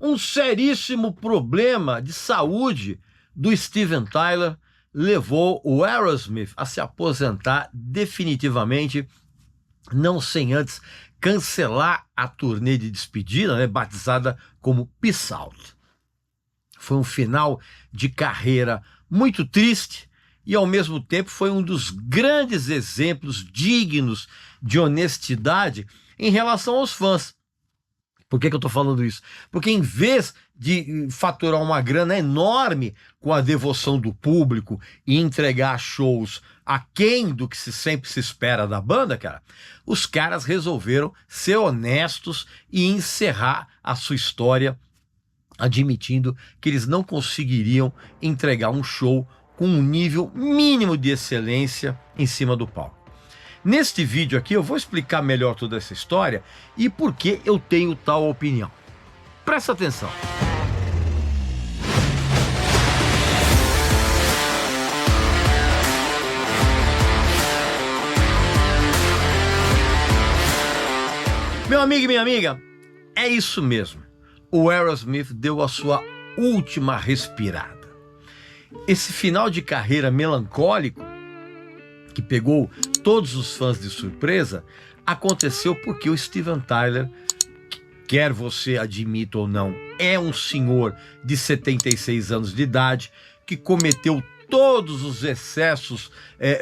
Um seríssimo problema de saúde do Steven Tyler levou o Aerosmith a se aposentar definitivamente, não sem antes cancelar a turnê de despedida, né, batizada como Peace Out. Foi um final de carreira muito triste e, ao mesmo tempo, foi um dos grandes exemplos dignos de honestidade em relação aos fãs. Por que eu estou falando isso? Porque em vez de faturar uma grana enorme com a devoção do público e entregar shows aquém do que sempre se espera da banda, cara, os caras resolveram ser honestos e encerrar a sua história admitindo que eles não conseguiriam entregar um show com um nível mínimo de excelência em cima do palco. Neste vídeo aqui eu vou explicar melhor toda essa história e por que eu tenho tal opinião. Presta atenção. Meu amigo e minha amiga, é isso mesmo. O Aerosmith deu a sua última respirada. Esse final de carreira melancólico, que pegou todos os fãs de surpresa, aconteceu porque o Steven Tyler, quer você admita ou não, é um senhor de 76 anos de idade que cometeu todos os excessos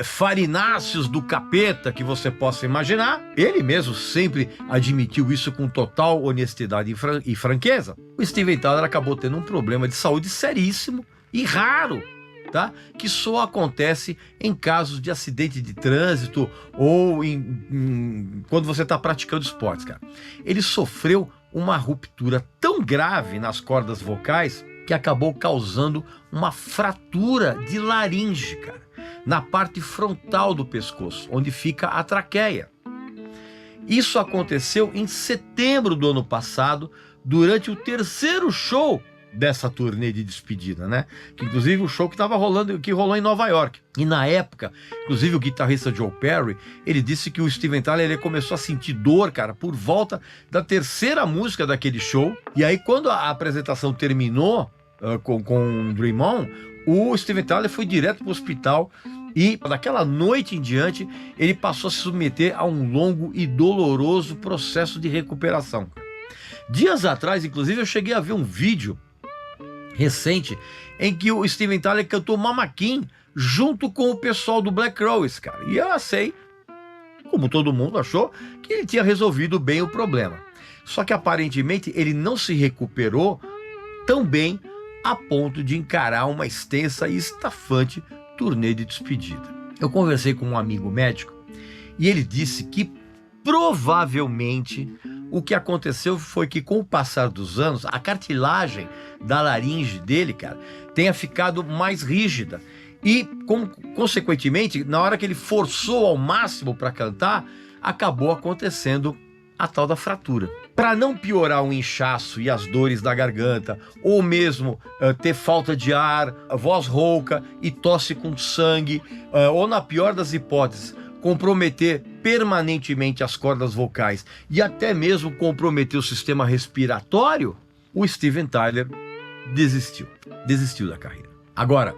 farináceos do capeta que você possa imaginar. Ele mesmo sempre admitiu isso com total honestidade e franqueza. O Steven Tyler acabou tendo um problema de saúde seríssimo e raro, tá? Que só acontece em casos de acidente de trânsito ou quando você está praticando esportes, cara. Ele sofreu uma ruptura tão grave nas cordas vocais que acabou causando uma fratura de laringe, cara, na parte frontal do pescoço, onde fica a traqueia. Isso aconteceu em setembro do ano passado, durante o terceiro show dessa turnê de despedida, né? Que, inclusive, o show que rolou em Nova York. E na época, inclusive o guitarrista Joe Perry, ele disse que o Steven Tyler ele começou a sentir dor, cara, por volta da terceira música daquele show. E aí, quando a apresentação terminou com Dream On, o Steven Tyler foi direto para o hospital e, daquela noite em diante, ele passou a se submeter a um longo e doloroso processo de recuperação. Dias atrás, inclusive, eu cheguei a ver um vídeo recente em que o Steven Tyler cantou Mama King junto com o pessoal do Black Crowes, cara. E eu achei, como todo mundo achou, que ele tinha resolvido bem o problema. Só que aparentemente ele não se recuperou tão bem a ponto de encarar uma extensa e estafante turnê de despedida. Eu conversei com um amigo médico e ele disse que provavelmente o que aconteceu foi que, com o passar dos anos, a cartilagem da laringe dele, cara, tenha ficado mais rígida. E, consequentemente, na hora que ele forçou ao máximo para cantar, acabou acontecendo a tal da fratura. Para não piorar o inchaço e as dores da garganta, ou mesmo ter falta de ar, voz rouca e tosse com sangue, ou, na pior das hipóteses, comprometer permanentemente as cordas vocais e até mesmo comprometer o sistema respiratório, o Steven Tyler desistiu da carreira. Agora,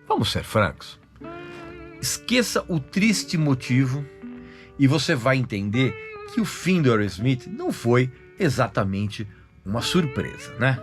vamos ser francos, esqueça o triste motivo e você vai entender que o fim do Aerosmith não foi exatamente uma surpresa, né?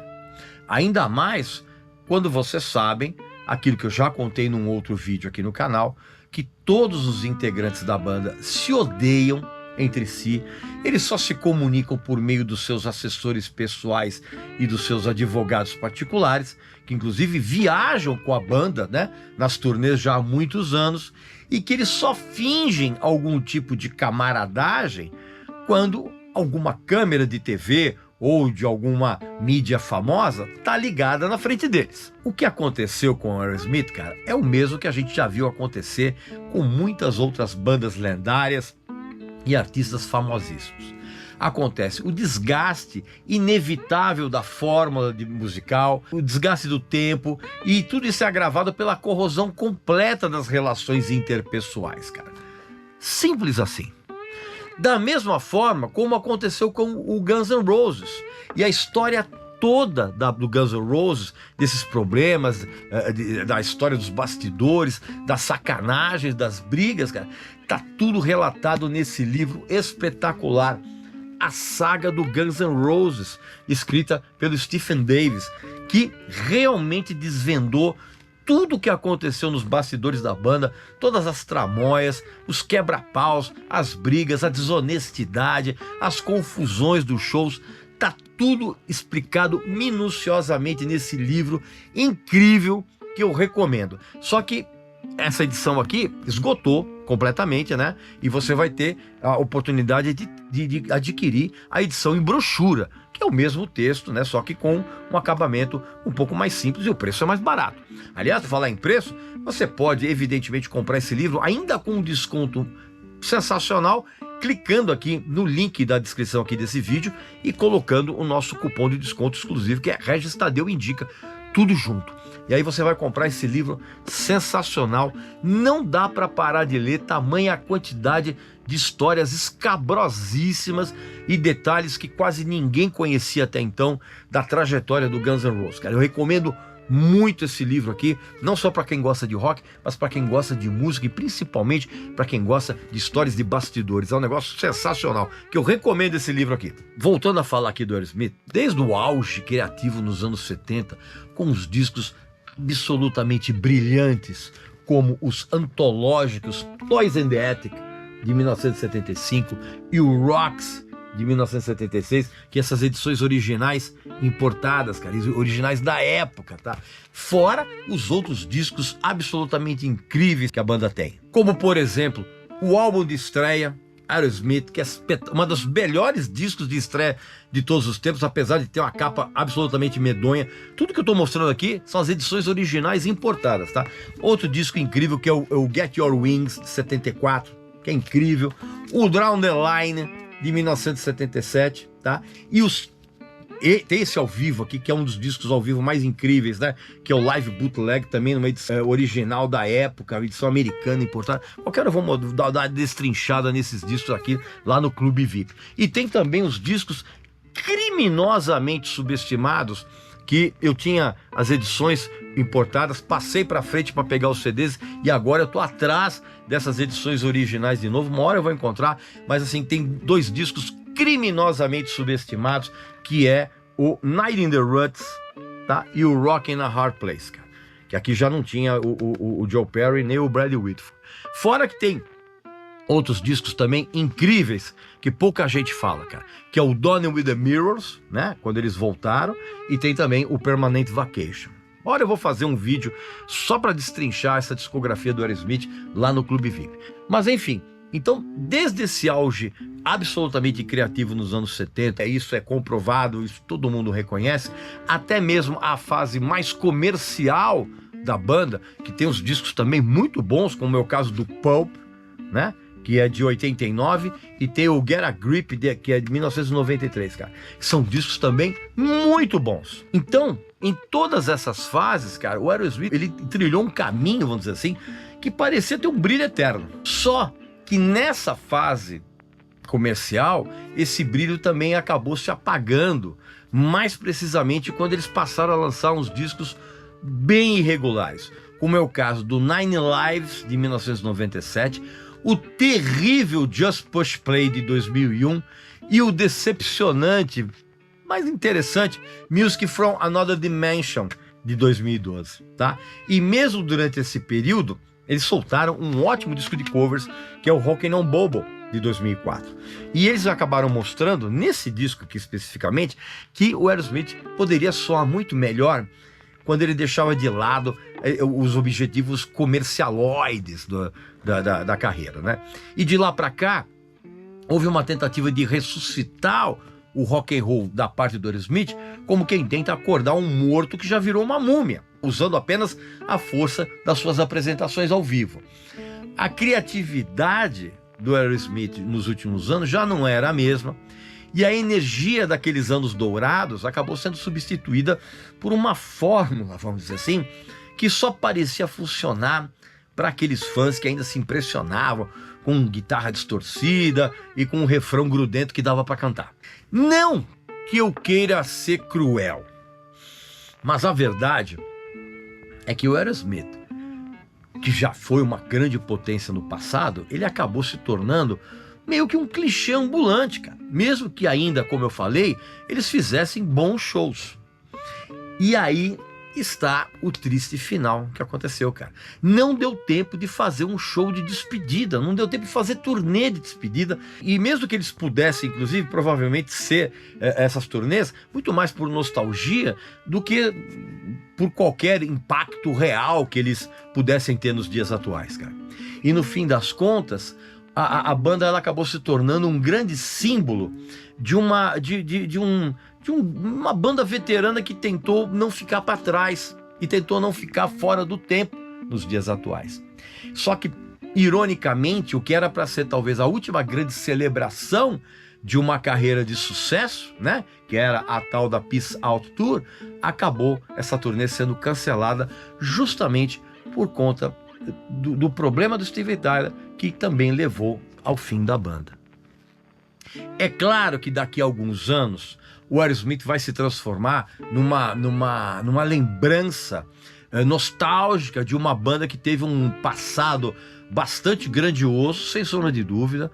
Ainda mais quando vocês sabem aquilo que eu já contei num outro vídeo aqui no canal, que todos os integrantes da banda se odeiam entre si, eles só se comunicam por meio dos seus assessores pessoais e dos seus advogados particulares, que inclusive viajam com a banda, né, nas turnês já há muitos anos, e que eles só fingem algum tipo de camaradagem quando alguma câmera de TV ou de alguma mídia famosa tá ligada na frente deles. O que aconteceu com o Aerosmith, cara, é o mesmo que a gente já viu acontecer com muitas outras bandas lendárias e artistas famosíssimos. Acontece o desgaste inevitável da fórmula musical, o desgaste do tempo, e tudo isso é agravado pela corrosão completa das relações interpessoais, cara. Simples assim. Da mesma forma como aconteceu com o Guns N' Roses. E a história toda do Guns N' Roses, desses problemas, da história dos bastidores, das sacanagens, das brigas, cara, tá tudo relatado nesse livro espetacular, A Saga do Guns N' Roses, escrita pelo Stephen Davis, que realmente desvendou tudo o que aconteceu nos bastidores da banda, todas as tramóias, os quebra-paus, as brigas, a desonestidade, as confusões dos shows. Tá tudo explicado minuciosamente nesse livro incrível que eu recomendo. Só que essa edição aqui esgotou completamente, né? E você vai ter a oportunidade de adquirir a edição em brochura, que é o mesmo texto, né? Só que com um acabamento um pouco mais simples e o preço é mais barato. Aliás, por falar em preço, você pode evidentemente comprar esse livro ainda com um desconto sensacional, clicando aqui no link da descrição aqui desse vídeo e colocando o nosso cupom de desconto exclusivo, que é Regis Tadeu Indica, tudo junto. E aí você vai comprar esse livro sensacional. Não dá para parar de ler, tamanha a quantidade de histórias escabrosíssimas e detalhes que quase ninguém conhecia até então da trajetória do Guns N' Roses. Cara, eu recomendo muito esse livro aqui, não só para quem gosta de rock, mas para quem gosta de música e principalmente para quem gosta de histórias de bastidores. É um negócio sensacional, que eu recomendo esse livro aqui. Voltando a falar aqui do Aerosmith, desde o auge criativo nos anos 70, com os discos absolutamente brilhantes, como os antológicos Toys in the Attic, de 1975, e o Rocks, de 1976, que essas edições originais importadas, cara, originais da época, tá? Fora os outros discos absolutamente incríveis que a banda tem. Como, por exemplo, o álbum de estreia, Aerosmith, que é uma dos melhores discos de estreia de todos os tempos, apesar de ter uma capa absolutamente medonha. Tudo que eu tô mostrando aqui são as edições originais importadas, tá? Outro disco incrível que é o Get Your Wings, de 74, que é incrível. O Down the Line, de 1977, tá? E tem esse ao vivo aqui, que é um dos discos ao vivo mais incríveis, né? Que é o Live Bootleg, também numa edição original da época, edição americana importada. Qualquer hora eu vou dar uma destrinchada nesses discos aqui, lá no Clube VIP. E tem também os discos criminosamente subestimados, que eu tinha as edições importadas, passei para frente para pegar os CDs e agora eu tô atrás dessas edições originais de novo. Uma hora eu vou encontrar, mas assim, tem dois discos criminosamente subestimados, que é o Night in the Ruts, tá? E o Rockin' in a Hard Place, cara. Que aqui já não tinha o Joe Perry nem o Brad Whitford. Fora que tem outros discos também incríveis que pouca gente fala, cara, que é o Done with the Mirrors, né, quando eles voltaram, e tem também o Permanent Vacation. Ora, eu vou fazer um vídeo só para destrinchar essa discografia do Aerosmith lá no Clube VIP. Mas enfim, então desde esse auge absolutamente criativo nos anos 70, isso é comprovado, isso todo mundo reconhece, até mesmo a fase mais comercial da banda, que tem os discos também muito bons, como é o caso do Pulp, né, que é de 89, e tem o Get a Grip, que é de 1993, cara. São discos também muito bons. Então, em todas essas fases, cara, o Aerosmith, ele trilhou um caminho, vamos dizer assim, que parecia ter um brilho eterno. Só que nessa fase comercial, esse brilho também acabou se apagando, mais precisamente quando eles passaram a lançar uns discos bem irregulares, como é o caso do Nine Lives, de 1997, o terrível Just Push Play, de 2001, e o decepcionante, mas interessante, Music from Another Dimension, de 2012, tá? E mesmo durante esse período, eles soltaram um ótimo disco de covers, que é o Rockin' on Bobo, de 2004. E eles acabaram mostrando, nesse disco aqui especificamente, que o Aerosmith poderia soar muito melhor quando ele deixava de lado os objetivos comercialoides da carreira, né? E de lá para cá, houve uma tentativa de ressuscitar o rock and roll da parte do Aerosmith, como quem tenta acordar um morto que já virou uma múmia, usando apenas a força das suas apresentações ao vivo. A criatividade do Aerosmith nos últimos anos já não era a mesma, e a energia daqueles anos dourados acabou sendo substituída por uma fórmula, vamos dizer assim, que só parecia funcionar para aqueles fãs que ainda se impressionavam com guitarra distorcida e com um refrão grudento que dava para cantar. Não que eu queira ser cruel, Mas a verdade é que o Aerosmith, que já foi uma grande potência no passado, ele acabou se tornando meio que um clichê ambulante, cara. Mesmo que ainda, como eu falei, eles fizessem bons shows. E aí está o triste final que aconteceu, cara. Não deu tempo de fazer um show de despedida, não deu tempo de fazer turnê de despedida, e mesmo que eles pudessem, inclusive, provavelmente ser essas turnês, muito mais por nostalgia do que por qualquer impacto real que eles pudessem ter nos dias atuais, cara. E no fim das contas, a banda ela acabou se tornando um grande símbolo de uma banda veterana que tentou não ficar para trás e tentou não ficar fora do tempo nos dias atuais. Só que, ironicamente, o que era para ser talvez a última grande celebração de uma carreira de sucesso, né, que era a tal da Peace Out Tour, acabou essa turnê sendo cancelada justamente por conta do problema do Steven Tyler, que também levou ao fim da banda. É claro que daqui a alguns anos o Aerosmith vai se transformar numa lembrança nostálgica de uma banda que teve um passado bastante grandioso, sem sombra de dúvida,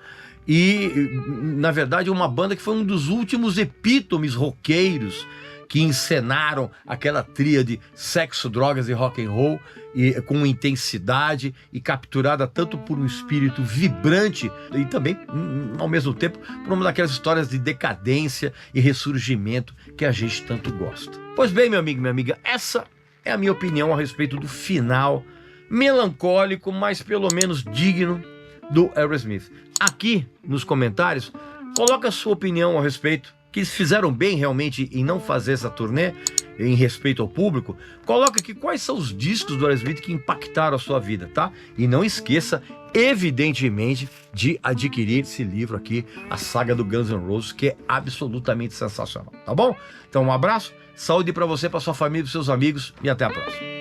e na verdade uma banda que foi um dos últimos epítomes roqueiros que encenaram aquela tríade sexo, drogas e rock and roll, e com intensidade e capturada tanto por um espírito vibrante e também, ao mesmo tempo, por uma daquelas histórias de decadência e ressurgimento que a gente tanto gosta. Pois bem, meu amigo e minha amiga, essa é a minha opinião a respeito do final melancólico, mas pelo menos digno do Aerosmith. Aqui nos comentários, coloca a sua opinião a respeito, que eles fizeram bem realmente em não fazer essa turnê, em respeito ao público. Coloca aqui quais são os discos do Aerosmith que impactaram a sua vida, tá? E não esqueça, evidentemente, de adquirir esse livro aqui, A Saga do Guns N' Roses, que é absolutamente sensacional, tá bom? Então um abraço, saúde para você, para sua família, para seus amigos e até a próxima.